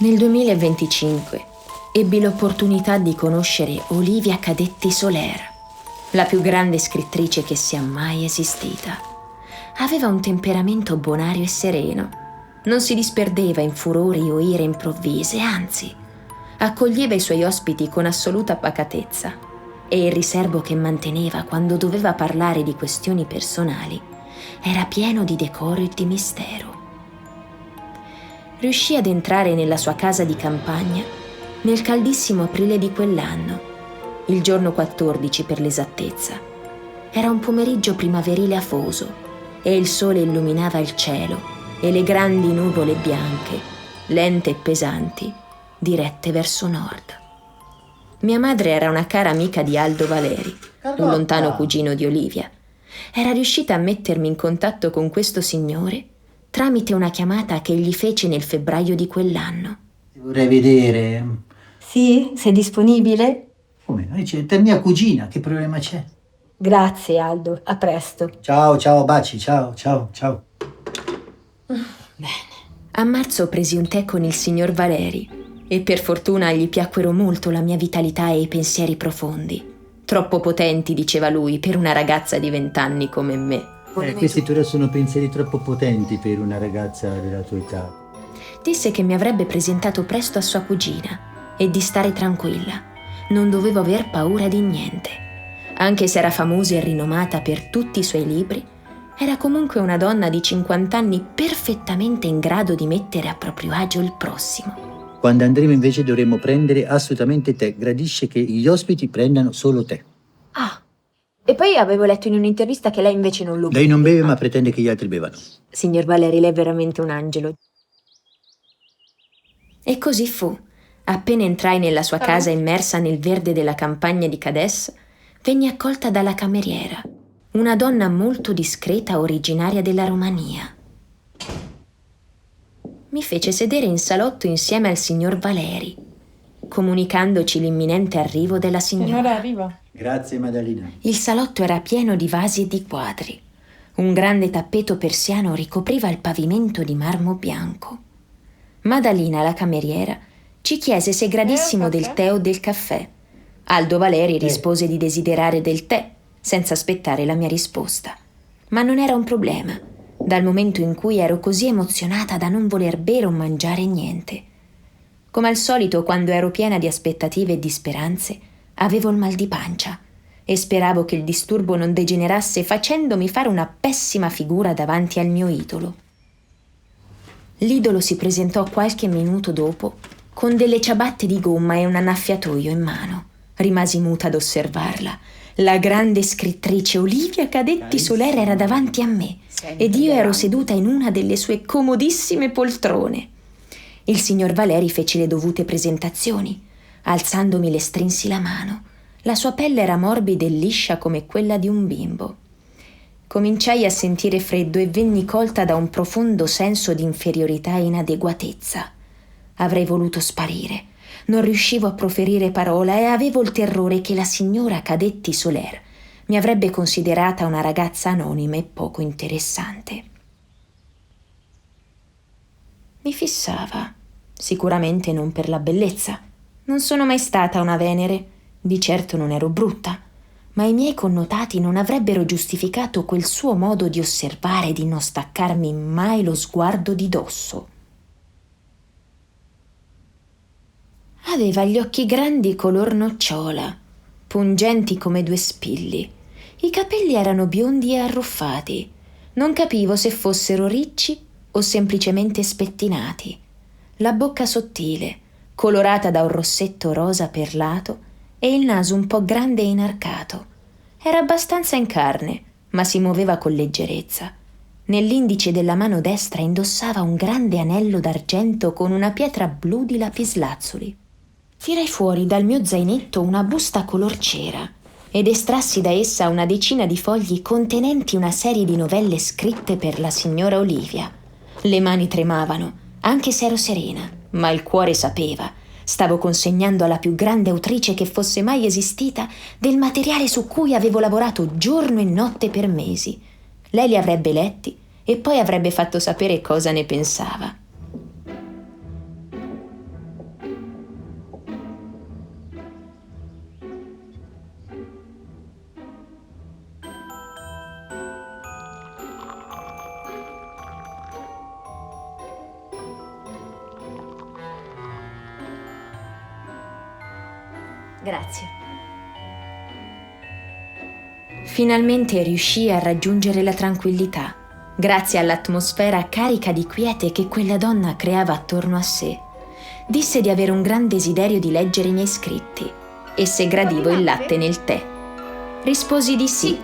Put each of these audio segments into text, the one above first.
Nel 2025 ebbi l'opportunità di conoscere Olivia Cadetti Soler, la più grande scrittrice che sia mai esistita. Aveva un temperamento bonario e sereno. Non si disperdeva in furori o ire improvvise, anzi, accoglieva i suoi ospiti con assoluta pacatezza, e il riservo che manteneva quando doveva parlare di questioni personali era pieno di decoro e di mistero. Riuscì ad entrare nella sua casa di campagna nel caldissimo aprile di quell'anno, il giorno 14 per l'esattezza. Era un pomeriggio primaverile afoso e il sole illuminava il cielo e le grandi nuvole bianche, lente e pesanti, dirette verso nord. Mia madre era una cara amica di Aldo Valeri, un lontano cugino di Olivia. Era riuscita a mettermi in contatto con questo signore tramite una chiamata che gli fece nel febbraio di quell'anno. Ti vorrei vedere. Sì, sei disponibile? Come? C'è mia cugina, che problema c'è? Grazie Aldo, a presto. Ciao, baci, ciao. Bene. A marzo presi un tè con il signor Valeri e per fortuna gli piacquero molto la mia vitalità e i pensieri profondi. Troppo potenti, diceva lui, per una ragazza di 20 anni come me. Questi però sono pensieri troppo potenti per una ragazza della tua età. Disse che mi avrebbe presentato presto a sua cugina e di stare tranquilla. Non dovevo aver paura di niente. Anche se era famosa e rinomata per tutti i suoi libri, era comunque una donna di 50 anni perfettamente in grado di mettere a proprio agio il prossimo. Quando andremo invece dovremo prendere assolutamente tè. Gradisce che gli ospiti prendano solo tè. Ah, e poi avevo letto in un'intervista che lei invece non lo beve. Lei non beve ma pretende che gli altri bevano. Signor Valeri, lei è veramente un angelo. E così fu. Appena entrai nella sua casa immersa nel verde della campagna di Cades, venni accolta dalla cameriera, una donna molto discreta originaria della Romania. Mi fece sedere in salotto insieme al signor Valeri, comunicandoci l'imminente arrivo della signora. Arriva. Grazie, Maddalena. Il salotto era pieno di vasi e di quadri. Un grande tappeto persiano ricopriva il pavimento di marmo bianco. Maddalena, la cameriera, ci chiese se gradissimo del tè o del caffè. Aldo Valeri rispose di desiderare del tè, senza aspettare la mia risposta. Ma non era un problema, dal momento in cui ero così emozionata da non voler bere o mangiare niente. Come al solito, quando ero piena di aspettative e di speranze, avevo il mal di pancia e speravo che il disturbo non degenerasse facendomi fare una pessima figura davanti al mio idolo. L'idolo si presentò qualche minuto dopo con delle ciabatte di gomma e un annaffiatoio in mano. Rimasi muta ad osservarla. La grande scrittrice Olivia Cadetti Soler era davanti a me ed io ero seduta in una delle sue comodissime poltrone. Il signor Valeri fece le dovute presentazioni. Alzandomi le strinsi la mano. La sua pelle era morbida e liscia come quella di un bimbo. Cominciai a sentire freddo e venni colta da un profondo senso di inferiorità e inadeguatezza. Avrei voluto sparire. Non riuscivo a proferire parola e avevo il terrore che la signora Cadetti Soler mi avrebbe considerata una ragazza anonima e poco interessante. Mi fissava, sicuramente non per la bellezza. Non sono mai stata una Venere, di certo non ero brutta, ma i miei connotati non avrebbero giustificato quel suo modo di osservare e di non staccarmi mai lo sguardo di dosso. Aveva gli occhi grandi color nocciola, pungenti come 2 spilli. I capelli erano biondi e arruffati. Non capivo se fossero ricci o semplicemente spettinati. La bocca sottile, colorata da un rossetto rosa perlato, e il naso un po' grande e inarcato. Era abbastanza in carne, ma si muoveva con leggerezza. Nell'indice della mano destra indossava un grande anello d'argento con una pietra blu di lapislazzuli. Tirai fuori dal mio zainetto una busta color cera ed estrassi da essa una decina di fogli contenenti una serie di novelle scritte per la signora Olivia. Le mani tremavano, anche se ero serena, ma il cuore sapeva. Stavo consegnando alla più grande autrice che fosse mai esistita del materiale su cui avevo lavorato giorno e notte per mesi. Lei li avrebbe letti e poi avrebbe fatto sapere cosa ne pensava. Grazie. Finalmente riuscì a raggiungere la tranquillità, grazie all'atmosfera carica di quiete che quella donna creava attorno a sé. Disse di avere un gran desiderio di leggere i miei scritti e se gradivo il latte nel tè. Risposi di sì,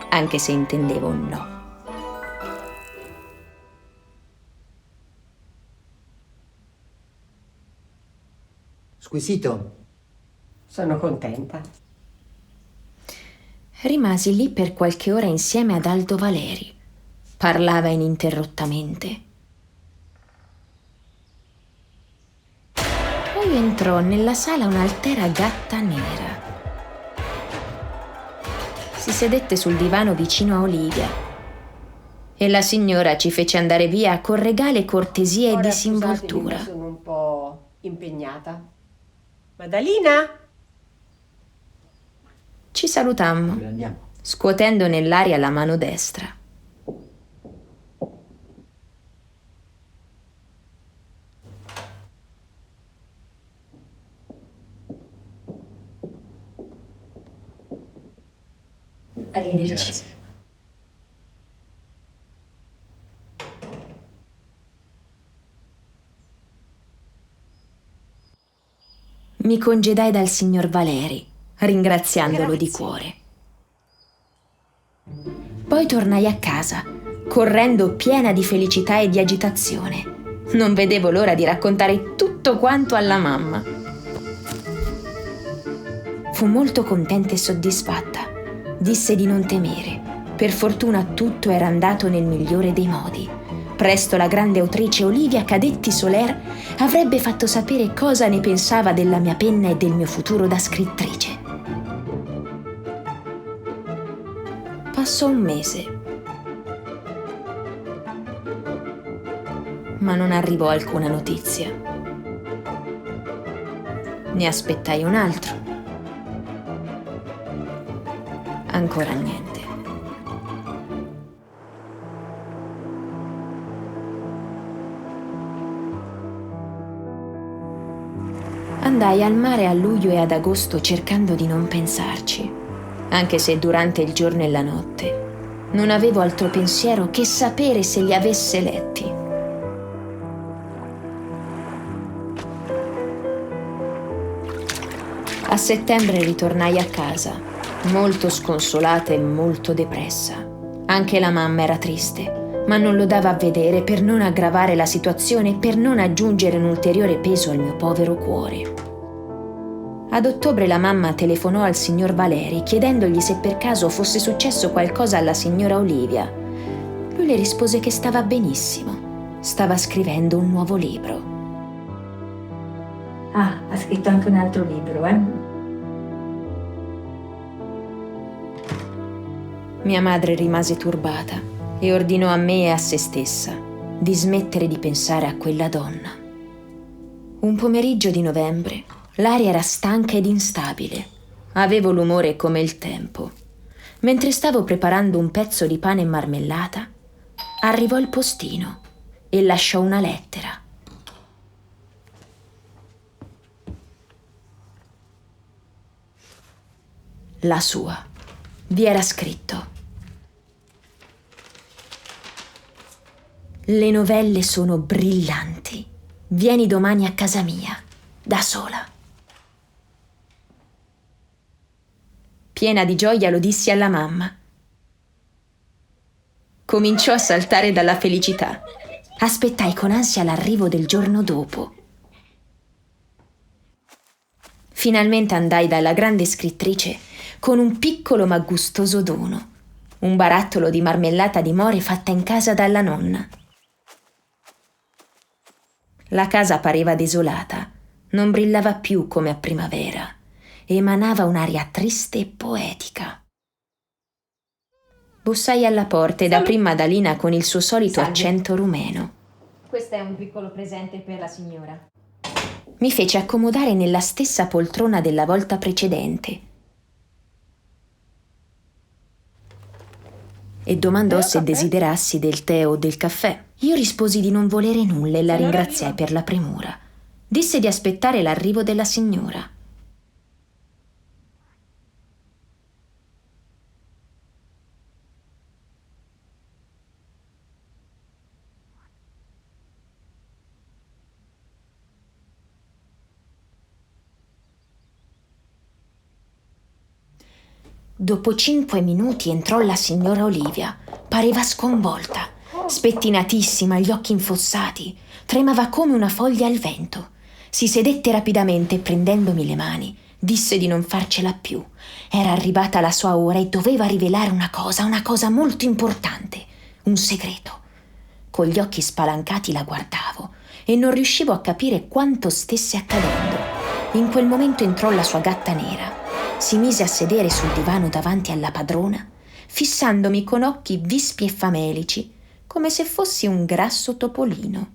anche se intendevo un no. Squisito. Sono contenta. Rimasi lì per qualche ora insieme ad Aldo Valeri. Parlava ininterrottamente. Poi entrò nella sala un'altera gatta nera. Si sedette sul divano vicino a Olivia e la signora ci fece andare via con regale cortesia e Ora, disinvoltura. scusatemi, sono un po' impegnata. Madalina? Ci salutammo, Dove andiamo? scuotendo nell'aria la mano destra. Arrivederci. Mi congedai dal signor Valeri, ringraziandolo di cuore. Poi tornai a casa, correndo piena di felicità e di agitazione. Non vedevo l'ora di raccontare tutto quanto alla mamma. Fu molto contenta e soddisfatta. Disse di non temere. Per fortuna tutto era andato nel migliore dei modi. Presto la grande autrice Olivia Cadetti Soler avrebbe fatto sapere cosa ne pensava della mia penna e del mio futuro da scrittrice. Passò un mese, ma non arrivò alcuna notizia. Ne aspettai un altro. Ancora niente. Andai al mare a luglio e ad agosto cercando di non pensarci, anche se durante il giorno e la notte non avevo altro pensiero che sapere se li avesse letti. A settembre ritornai a casa, molto sconsolata e molto depressa. Anche la mamma era triste, ma non lo dava a vedere per non aggravare la situazione e per non aggiungere un ulteriore peso al mio povero cuore. Ad ottobre la mamma telefonò al signor Valeri chiedendogli se per caso fosse successo qualcosa alla signora Olivia. Lui le rispose che stava benissimo, stava scrivendo un nuovo libro. Ah, ha scritto anche un altro libro, eh? Mia madre rimase turbata e ordinò a me e a se stessa di smettere di pensare a quella donna. Un pomeriggio di novembre l'aria era stanca ed instabile. Avevo l'umore come il tempo. Mentre stavo preparando un pezzo di pane e marmellata, arrivò il postino e lasciò una lettera. La sua. Vi era scritto: le novelle sono brillanti. Vieni domani a casa mia, da sola. Piena di gioia lo dissi alla mamma. Cominciò a saltare dalla felicità. Aspettai con ansia l'arrivo del giorno dopo. Finalmente andai dalla grande scrittrice con un piccolo ma gustoso dono, un barattolo di marmellata di more fatta in casa dalla nonna. La casa pareva desolata, non brillava più come a primavera, emanava un'aria triste e poetica. Bussai alla porta ed aprì Madalina con il suo solito accento rumeno. Questo è un piccolo presente per la signora. Mi fece accomodare nella stessa poltrona della volta precedente e domandò se desiderassi del tè o del caffè. Io risposi di non volere nulla e la ringraziai per la premura. Disse di aspettare l'arrivo della signora. Dopo 5 minuti entrò la signora Olivia. Pareva sconvolta, spettinatissima, gli occhi infossati. Tremava come una foglia al vento. Si sedette rapidamente e, prendendomi le mani, disse di non farcela più. Era arrivata la sua ora e doveva rivelare una cosa molto importante, un segreto. Con gli occhi spalancati la guardavo e non riuscivo a capire quanto stesse accadendo. In quel momento entrò la sua gatta nera. Si mise a sedere sul divano davanti alla padrona, fissandomi con occhi vispi e famelici, come se fossi un grasso topolino.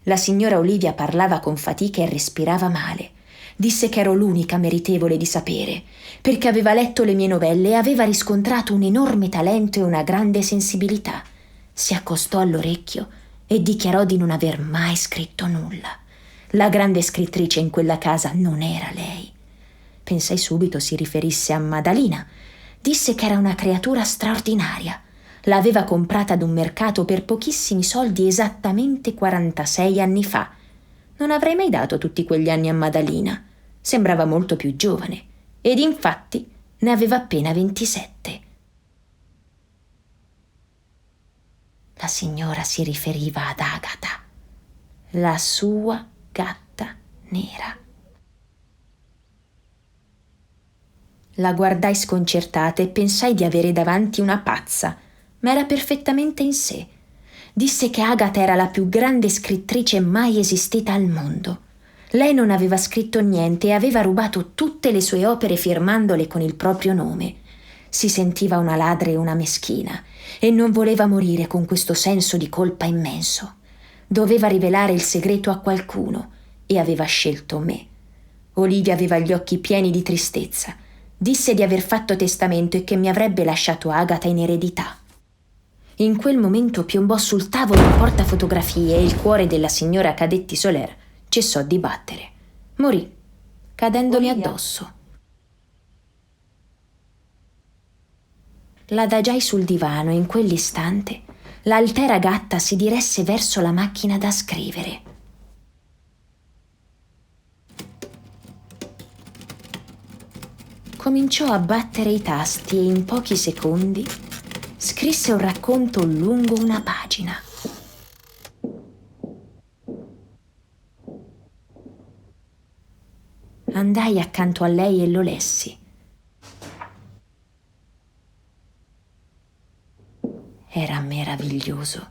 La signora Olivia parlava con fatica e respirava male. Disse che ero l'unica meritevole di sapere, perché aveva letto le mie novelle e aveva riscontrato un enorme talento e una grande sensibilità. Si accostò all'orecchio e dichiarò di non aver mai scritto nulla. La grande scrittrice in quella casa non era lei. Pensai subito si riferisse a Madalina. Disse che era una creatura straordinaria. L'aveva comprata ad un mercato per pochissimi soldi esattamente 46 anni fa. Non avrei mai dato tutti quegli anni a Madalina. Sembrava molto più giovane ed infatti ne aveva appena 27. La signora si riferiva ad Agata, la sua gatta nera. La guardai sconcertata e pensai di avere davanti una pazza, ma era perfettamente in sé. Disse che Agata era la più grande scrittrice mai esistita al mondo. Lei non aveva scritto niente e aveva rubato tutte le sue opere firmandole con il proprio nome. Si sentiva una ladra e una meschina e non voleva morire con questo senso di colpa immenso. Doveva rivelare il segreto a qualcuno e aveva scelto me. Olivia aveva gli occhi pieni di tristezza. Disse di aver fatto testamento e che mi avrebbe lasciato Agata in eredità. In quel momento piombò sul tavolo un portafotografie e il cuore della signora Cadetti Soler cessò di battere. Morì, cadendomi addosso. L'adagiai sul divano e in quell'istante l'altera gatta si diresse verso la macchina da scrivere. Cominciò a battere i tasti e in pochi secondi scrisse un racconto lungo una pagina. Andai accanto a lei e lo lessi. Era meraviglioso.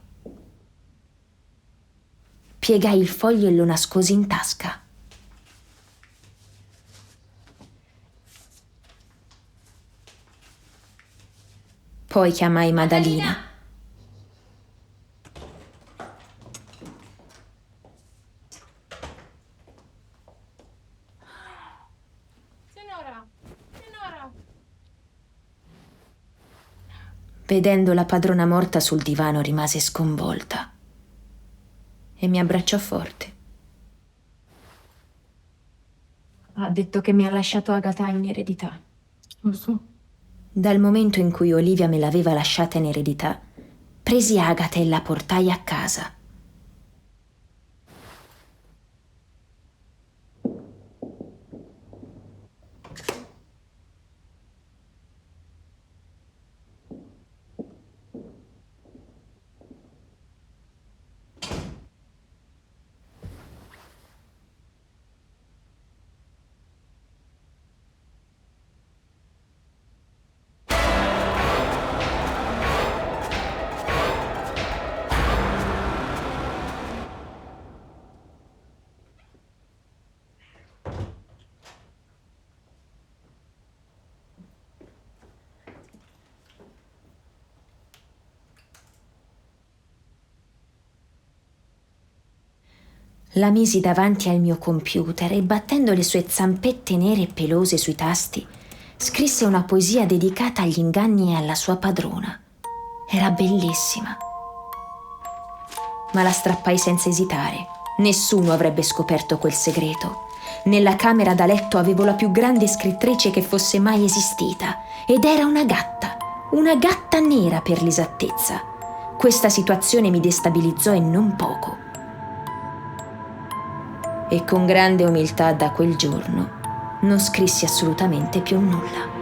Piegai il foglio e lo nascosi in tasca. Poi chiamai Madalina. Signora! Vedendo la padrona morta sul divano rimase sconvolta e mi abbracciò forte. Ha detto che mi ha lasciato Agata in eredità. Lo so. Dal momento in cui Olivia me l'aveva lasciata in eredità, presi Agata e la portai a casa. La misi davanti al mio computer e battendo le sue zampette nere e pelose sui tasti, scrisse una poesia dedicata agli inganni e alla sua padrona. Era bellissima. Ma la strappai senza esitare. Nessuno avrebbe scoperto quel segreto. Nella camera da letto avevo la più grande scrittrice che fosse mai esistita, ed era una gatta nera per l'esattezza. Questa situazione mi destabilizzò e non poco. E con grande umiltà da quel giorno non scrissi assolutamente più nulla.